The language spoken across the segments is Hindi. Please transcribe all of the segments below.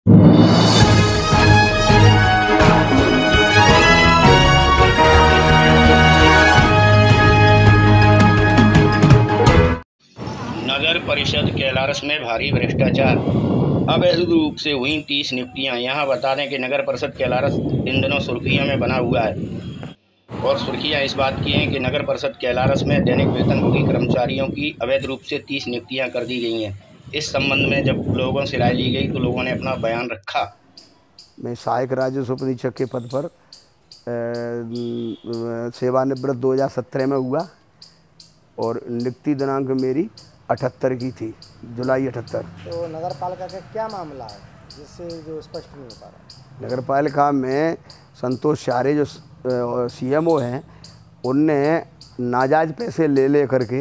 नगर परिषद कैलारस में भारी भ्रष्टाचार, अवैध रूप से हुई 30 नियुक्तियां। यहां बता दें कि नगर परिषद कैलारस इन दिनों सुर्खियों में बना हुआ है और सुर्खियां इस बात की हैं कि नगर परिषद कैलारस में दैनिक वेतनभोगी कर्मचारियों की अवैध रूप से 30 नियुक्तियां कर दी गई हैं। इस संबंध में जब लोगों से राय ली गई तो लोगों ने अपना बयान रखा। मैं सहायक राजस्व उपरीक्षक के पद पर सेवानिवृत्त 2017 में हुआ और नियुक्ति दिनांक मेरी 78 की थी, जुलाई 78। तो नगर पालिका का क्या मामला है जिससे जो स्पष्ट नहीं हो पा रहा? नगर पालिका में संतोष चारे जो CMO हैं, उनने नाजायज़ पैसे ले करके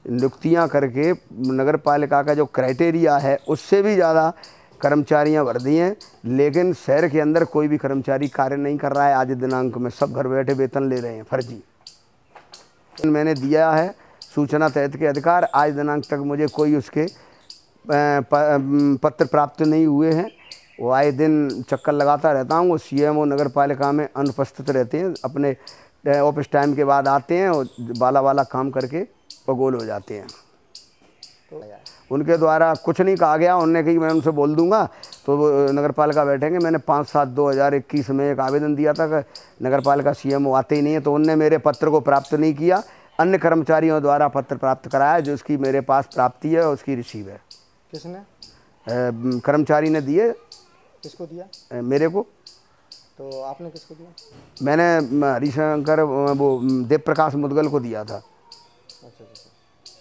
नियुक्तियां करके नगर पालिका का जो क्राइटेरिया है उससे भी ज़्यादा कर्मचारियां भर दी हैं, लेकिन शहर के अंदर कोई भी कर्मचारी कार्य नहीं कर रहा है। आज दिनांक में सब घर बैठे वेतन ले रहे हैं फर्जी। मैंने दिया है सूचना तहत के अधिकार, आज दिनांक तक मुझे कोई उसके पत्र प्राप्त नहीं हुए हैं। वो आए दिन चक्कर लगाता रहता हूँ। वो CMO नगर पालिका में अनुपस्थित रहते हैं, अपने ऑफिस टाइम के बाद आते हैं और बाला काम करके पगोल हो जाते हैं। तो उनके द्वारा कुछ नहीं कहा गया। उनने कही मैं उनसे बोल दूंगा तो वो नगर पालिका बैठेंगे। मैंने 5/7/2021 में एक आवेदन दिया था कि नगर पालिका CMO आते ही नहीं है, तो उनने मेरे पत्र को प्राप्त नहीं किया। अन्य कर्मचारियों द्वारा पत्र प्राप्त कराया, जो उसकी मेरे पास प्राप्ति है, उसकी रिसीव है। किसने? कर्मचारी ने दिए। किसको दिया? मेरे को। तो आपने किसको दिया? मैंने हरिशंकर वो देव प्रकाश मुदगल को दिया था। अच्छा।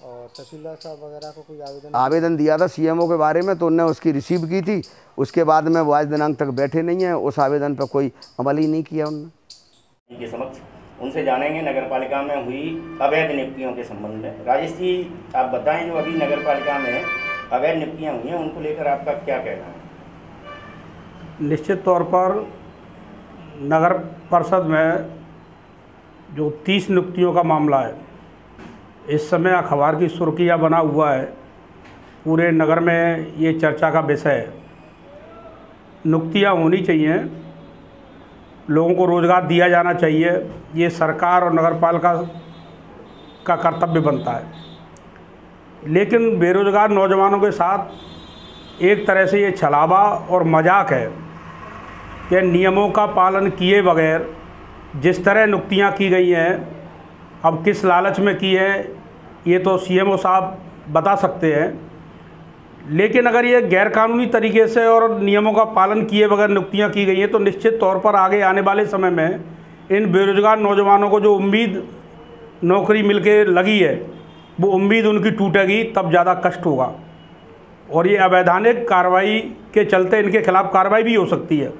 और तहसीलदार साहब वगैरह को कोई आवेदन दिया था CMO के बारे में, तो उनने उसकी रिसीव की थी। उसके बाद में वो आज दिनांक तक बैठे नहीं हैं। उस आवेदन पर कोई अमल ही नहीं किया उन्होंने। के समक्ष उनसे जानेंगे नगर पालिका में हुई अवैध नियुक्तियों के संबंध में। राजेश जी, आप बताएं, जो अभी नगर पालिका में अवैध नियुक्तियां हुई हैं उनको लेकर आपका क्या कहना है? निश्चित तौर पर नगर परिषद में जो 30 नियुक्तियों का मामला है, इस समय अखबार की सुर्खियाँ बना हुआ है। पूरे नगर में ये चर्चा का विषय है। नियुक्तियाँ होनी चाहिए, लोगों को रोज़गार दिया जाना चाहिए, ये सरकार और नगर पालिका का कर्तव्य बनता है। लेकिन बेरोज़गार नौजवानों के साथ एक तरह से ये छलावा और मजाक है कि नियमों का पालन किए बगैर जिस तरह नियुक्तियाँ की गई हैं, अब किस लालच में की है ये तो CMO साहब बता सकते हैं। लेकिन अगर ये गैरकानूनी तरीके से और नियमों का पालन किए बगैर नियुक्तियाँ की गई हैं तो निश्चित तौर पर आगे आने वाले समय में इन बेरोज़गार नौजवानों को जो उम्मीद नौकरी मिलके लगी है, वो उम्मीद उनकी टूटेगी, तब ज़्यादा कष्ट होगा। और ये अवैधानिक कार्रवाई के चलते इनके खिलाफ़ कार्रवाई भी हो सकती है,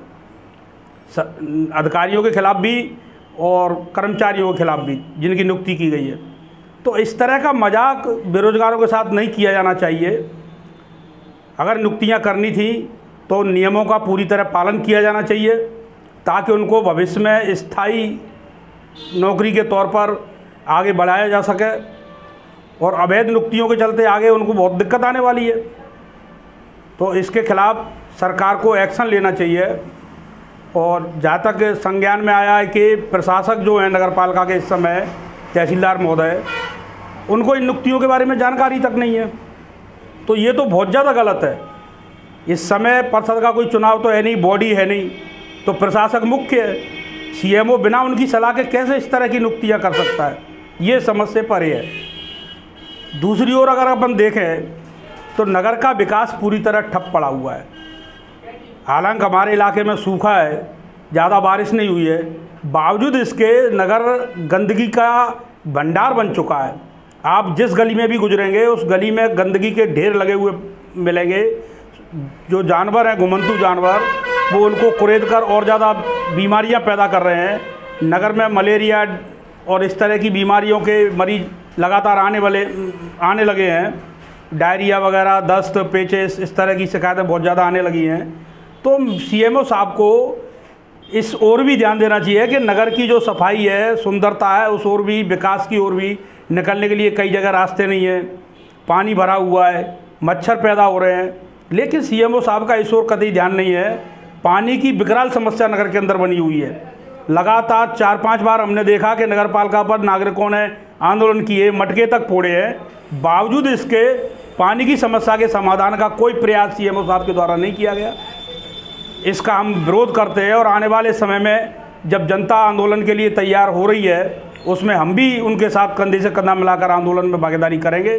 अधिकारियों के खिलाफ़ भी और कर्मचारियों के खिलाफ़ भी जिनकी नियुक्ति की गई है। तो इस तरह का मजाक बेरोज़गारों के साथ नहीं किया जाना चाहिए। अगर नियुक्तियां करनी थी तो नियमों का पूरी तरह पालन किया जाना चाहिए, ताकि उनको भविष्य में स्थायी नौकरी के तौर पर आगे बढ़ाया जा सके। और अवैध नियुक्तियों के चलते आगे उनको बहुत दिक्कत आने वाली है, तो इसके खिलाफ़ सरकार को एक्शन लेना चाहिए। और जहाँ तक संज्ञान में आया है कि प्रशासक जो हैं नगर पालिका के इस समय, तहसीलदार महोदय, उनको इन नियुक्तियों के बारे में जानकारी तक नहीं है, तो ये तो बहुत ज़्यादा गलत है। इस समय परिषद का कोई चुनाव तो है नहीं, बॉडी है नहीं, तो प्रशासक मुख्य है। CMO बिना उनकी सलाह के कैसे इस तरह की नियुक्तियाँ कर सकता है, ये समझ से परे है। दूसरी ओर अगर अपन देखें तो नगर का विकास पूरी तरह ठप पड़ा हुआ है। हालांकि हमारे इलाके में सूखा है, ज़्यादा बारिश नहीं हुई है, बावजूद इसके नगर गंदगी का भंडार बन चुका है। आप जिस गली में भी गुजरेंगे उस गली में गंदगी के ढेर लगे हुए मिलेंगे। जो जानवर हैं, घुमंतू जानवर, वो उनको कुरेद कर और ज़्यादा बीमारियां पैदा कर रहे हैं। नगर में मलेरिया और इस तरह की बीमारियों के मरीज लगातार आने लगे हैं। डायरिया वगैरह, दस्त, पेचिस, इस तरह की शिकायतें बहुत ज़्यादा आने लगी हैं। तो CMO साहब को इस ओर भी ध्यान देना चाहिए कि नगर की जो सफाई है, सुंदरता है, उस ओर भी, विकास की ओर भी निकलने के लिए कई जगह रास्ते नहीं हैं, पानी भरा हुआ है, मच्छर पैदा हो रहे हैं। लेकिन सीएमओ साहब का इस ओर कतई ध्यान नहीं है। पानी की विकराल समस्या नगर के अंदर बनी हुई है। लगातार 4-5 बार हमने देखा कि नगर पालिका पर नागरिकों ने आंदोलन किए, मटके तक फोड़े हैं, बावजूद इसके पानी की समस्या के समाधान का कोई प्रयास सीएमओ साहब के द्वारा नहीं किया गया। इसका हम विरोध करते हैं और आने वाले समय में जब जनता आंदोलन के लिए तैयार हो रही है, उसमें हम भी उनके साथ कंधे से कंधा मिलाकर आंदोलन में भागीदारी करेंगे।